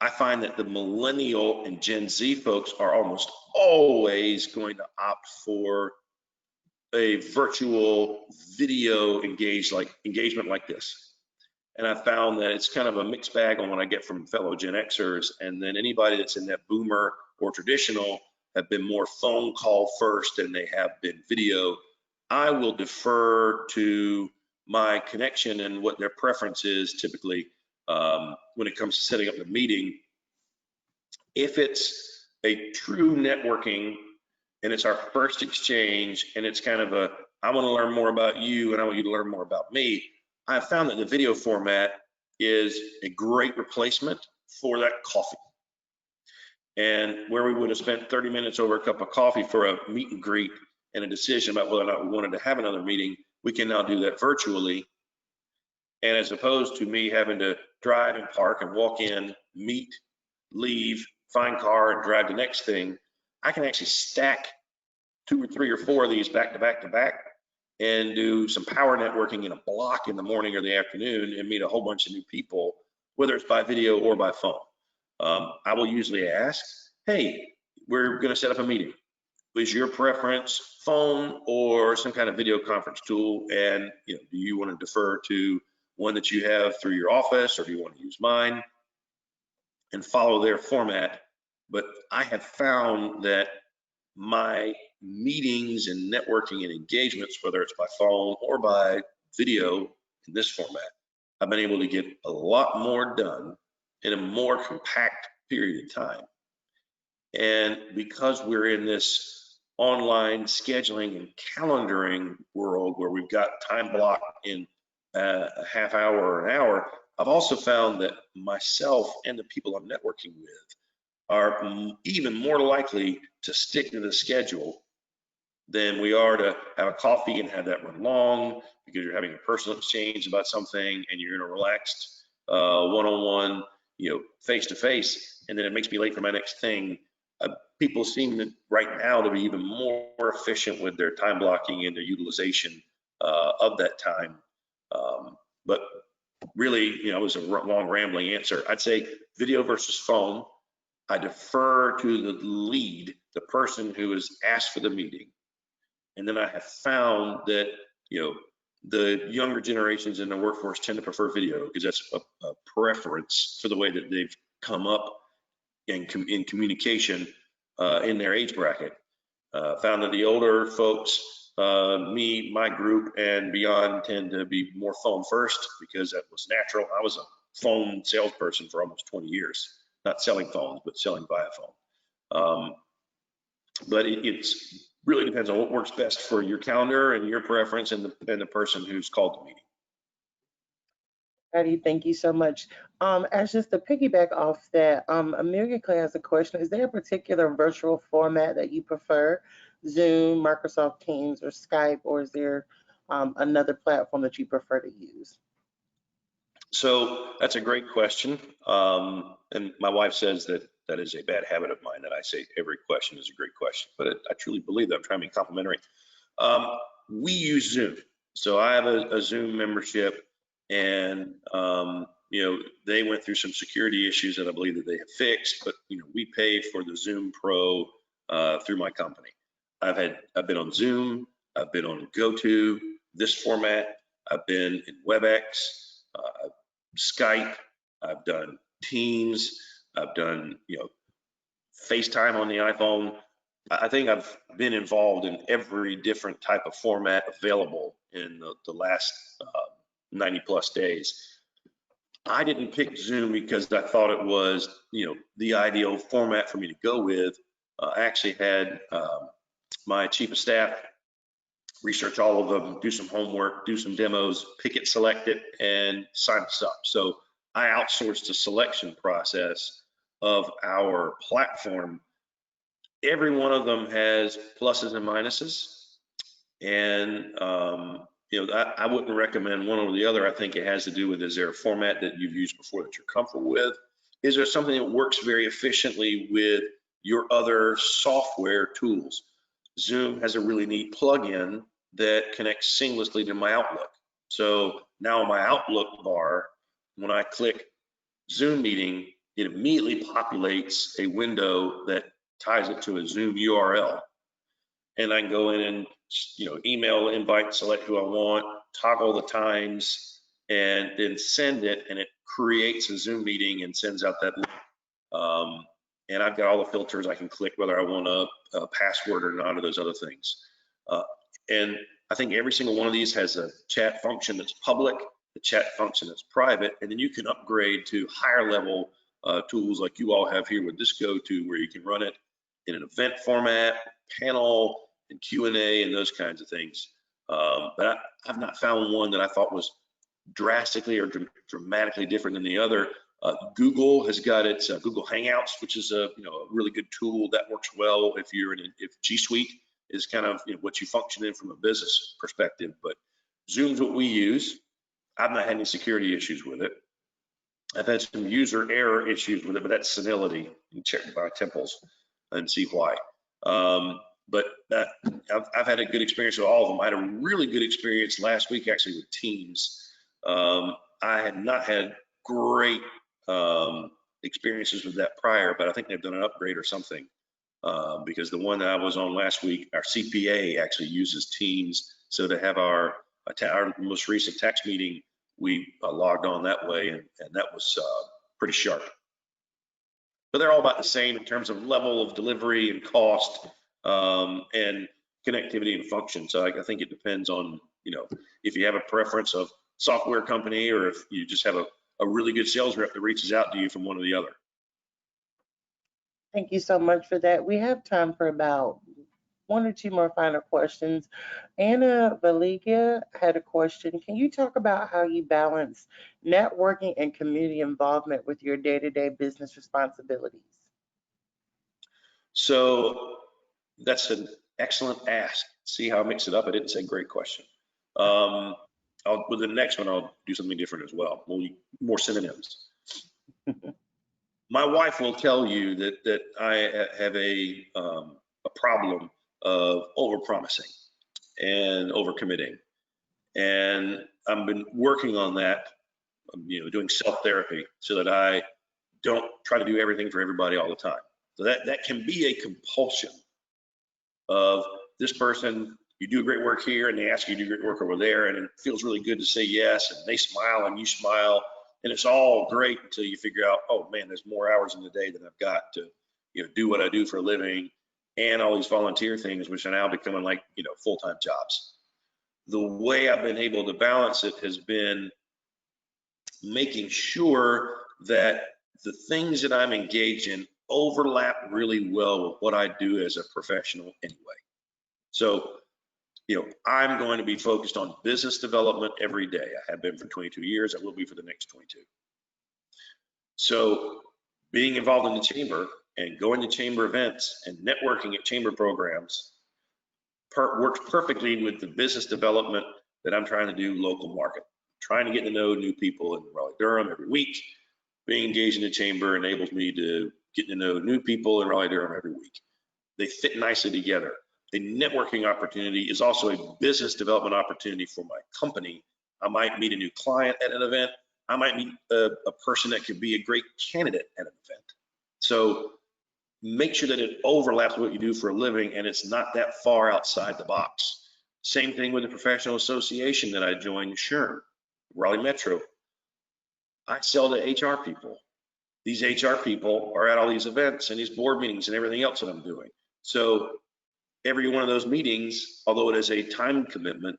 I find that the millennial and Gen Z folks are almost always going to opt for a virtual video engagement like this. And I found that it's kind of a mixed bag on what I get from fellow Gen Xers, and then anybody that's in that boomer or traditional have been more phone call first than they have been video. I will defer to my connection and what their preference is typically when it comes to setting up the meeting. If it's a true networking and it's our first exchange and it's kind of I want to learn more about you and I want you to learn more about me, I've found that the video format is a great replacement for that coffee. And where we would have spent 30 minutes over a cup of coffee for a meet and greet and a decision about whether or not we wanted to have another meeting, we can now do that virtually. And as opposed to me having to drive and park and walk in, meet, leave, find car, and drive the next thing, I can actually stack 2 or 3 or 4 of these back to back to back and do some power networking in a block in the morning or the afternoon and meet a whole bunch of new people, whether it's by video or by phone. I will usually ask, hey, we're going to set up a meeting. Is your preference phone or some kind of video conference tool? And do you want to defer to one that you have through your office, or do you want to use mine? And follow their format. But I have found that my meetings and networking and engagements, whether it's by phone or by video in this format, I've been able to get a lot more done in a more compact period of time. And because we're in this online scheduling and calendaring world where we've got time block in a half hour or an hour, I've also found that myself and the people I'm networking with are even more likely to stick to the schedule than we are to have a coffee and have that run long, because you're having a personal exchange about something and you're in a relaxed one-on-one, face-to-face, and then it makes me late for my next thing. People seem right now to be even more efficient with their time blocking and their utilization of that time. But really, it was a long rambling answer. I'd say video versus phone. I defer to the lead, the person who is asked for the meeting. And then I have found that, the younger generations in the workforce tend to prefer video because that's a preference for the way that they've come up in communication in their age bracket. Found that the older folks, my group and beyond, tend to be more phone first because that was natural. I was a phone salesperson for almost 20 years, not selling phones, but selling via phone. But it's really depends on what works best for your calendar and your preference and the person who's called the meeting. Patty, thank you so much. As just to piggyback off that, Amelia Clay has a question. Is there a particular virtual format that you prefer? Zoom, Microsoft Teams, or Skype, or is there another platform that you prefer to use? So that's a great question. And my wife says that is a bad habit of mine, that I say every question is a great question, but I truly believe that. I'm trying to be complimentary. We use Zoom. So I have a Zoom membership, and they went through some security issues that I believe that they have fixed, but we pay for the Zoom Pro through my company. I've been on Zoom, I've been on GoTo, this format, I've been in WebEx, Skype, I've done Teams, I've done FaceTime on the iPhone. I think I've been involved in every different type of format available in the last 90 plus days. I didn't pick Zoom because I thought it was the ideal format for me to go with. I actually had my chief of staff research all of them, do some homework, do some demos, pick it, select it, and sign us up. So I outsourced the selection process of our platform. Every one of them has pluses and minuses. And, I wouldn't recommend one over the other. I think it has to do with, is there a format that you've used before that you're comfortable with? Is there something that works very efficiently with your other software tools? Zoom has a really neat plugin that connects seamlessly to my Outlook. So now in my Outlook bar, when I click Zoom meeting, it immediately populates a window that ties it to a Zoom URL. And I can go in and email invite, select who I want, toggle the times, and then send it, and it creates a Zoom meeting and sends out that link. And I've got all the filters I can click, whether I want a password or not, or those other things. And I think every single one of these has a chat function that's public, the chat function that's private, and then you can upgrade to higher level tools like you all have here with this GoTo, where you can run it in an event format, panel, and Q&A, and those kinds of things. But I've not found one that I thought was drastically or dramatically different than the other. Google has got its Google Hangouts, which is a really good tool that works well if G Suite is kind of what you function in from a business perspective. But Zoom's what we use. I've not had any security issues with it. I've had some user error issues with it, but that's senility. You check my temples and see why. But I've had a good experience with all of them. I had a really good experience last week actually with Teams. I had not had great experiences with that prior, but I think they've done an upgrade or something, because the one that I was on last week, our CPA actually uses Teams. So to have our most recent tax meeting, we logged on that way, and that was pretty sharp. But they're all about the same in terms of level of delivery and cost, and connectivity and function. So I think it depends on, if you have a preference of software company, or if you just have a really good sales rep that reaches out to you from one or the other. Thank you so much for that. We have time for about one or two more final questions. Anna Valiga had a question. Can you talk about how you balance networking and community involvement with your day-to-day business responsibilities? So that's an excellent ask. See how I mix it up? I didn't say great question. With the next one, I'll do something different as well. More synonyms. My wife will tell you that I have a problem of overpromising and overcommitting. And I've been working on that, doing self-therapy so that I don't try to do everything for everybody all the time. So that can be a compulsion of this person, you do great work here and they ask you to do great work over there, and it feels really good to say yes, and they smile and you smile, and it's all great until you figure out, oh man, there's more hours in the day than I've got to do what I do for a living and all these volunteer things, which are now becoming like full-time jobs. The way I've been able to balance it has been making sure that the things that I'm engaged in overlap really well with what I do as a professional anyway. So, I'm going to be focused on business development every day. I have been for 22 years. I will be for the next 22. So being involved in the chamber and going to chamber events and networking at chamber programs works perfectly with the business development that I'm trying to do local market. Trying to get to know new people in Raleigh, Durham every week. Being engaged in the chamber enables me to get to know new people in Raleigh, Durham every week. They fit nicely together. The networking opportunity is also a business development opportunity for my company. I might meet a new client at an event. I might meet a person that could be a great candidate at an event. So make sure that it overlaps with what you do for a living and it's not that far outside the box. Same thing with the professional association that I joined, SHRM, Raleigh Metro. I sell to HR people. These HR people are at all these events and these board meetings and everything else that I'm doing. So every one of those meetings, although it is a time commitment,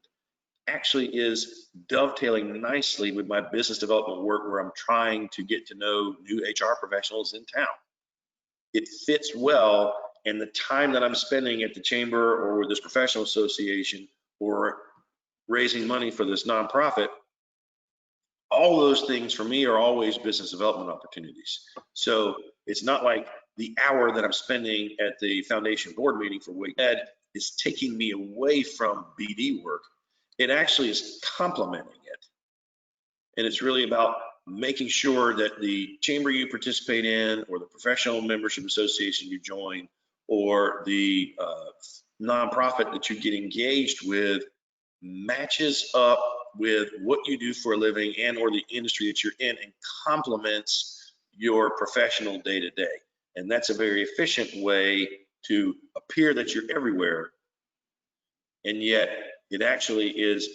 actually is dovetailing nicely with my business development work where I'm trying to get to know new HR professionals in town. It fits well, and the time that I'm spending at the chamber or with this professional association or raising money for this nonprofit, all those things for me are always business development opportunities. So it's not like the hour that I'm spending at the foundation board meeting for Wake Ed is taking me away from BD work. It actually is complementing it. And it's really about making sure that the chamber you participate in or the professional membership association you join or the nonprofit that you get engaged with matches up with what you do for a living and or the industry that you're in and complements your professional day-to-day. And that's a very efficient way to appear that you're everywhere, and yet it actually is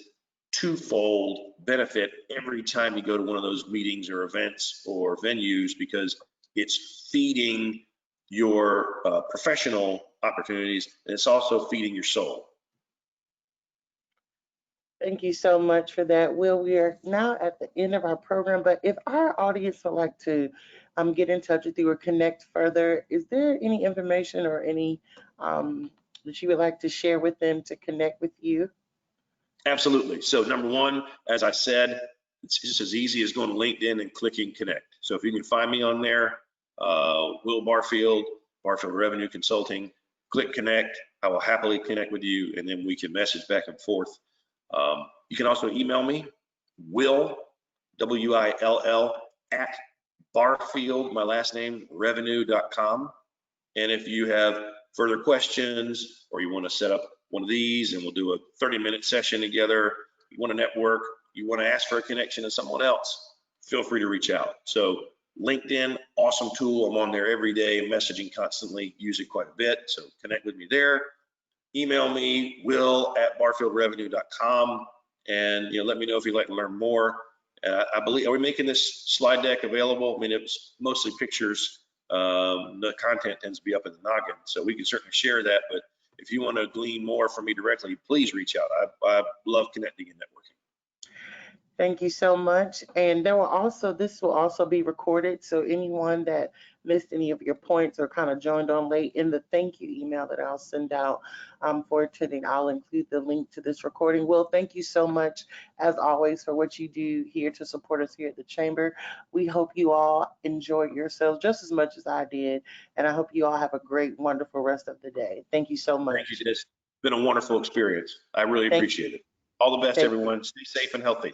twofold benefit every time you go to one of those meetings or events or venues, because it's feeding your professional opportunities and it's also feeding your soul. Thank you so much for that, Will. We are now at the end of our program, but if our audience would like to get in touch with you or connect further, is there any information or any that you would like to share with them to connect with you? Absolutely. So number one, as I said, it's just as easy as going to LinkedIn and clicking connect. So if you can find me on there, Will Barfield, Barfield Revenue Consulting, click connect. I will happily connect with you, and then we can message back and forth. You can also email me, Will, W-I-L-L, at Barfield, my last name, revenue.com. And if you have further questions or you want to set up one of these and we'll do a 30-minute session together, you want to network, you want to ask for a connection to someone else, feel free to reach out. So LinkedIn, awesome tool. I'm on there every day, messaging constantly, use it quite a bit. So connect with me there. Email me, will@barfieldrevenue.com, and let me know if you'd like to learn more. I believe, are we making this slide deck available? I mean, it's mostly pictures. The content tends to be up in the noggin, so we can certainly share that. But if you want to glean more from me directly, please reach out. I love connecting and networking. Thank you so much. And this will also be recorded. So anyone that missed any of your points or kind of joined on late, in the thank you email that I'll send out for attending, I'll include the link to this recording. Will, thank you so much, as always, for what you do here to support us here at the Chamber. We hope you all enjoyed yourselves just as much as I did. And I hope you all have a great, wonderful rest of the day. Thank you so much. Thank you, Des. It's been a wonderful experience. I really appreciate it. All the best, everyone. Stay safe and healthy.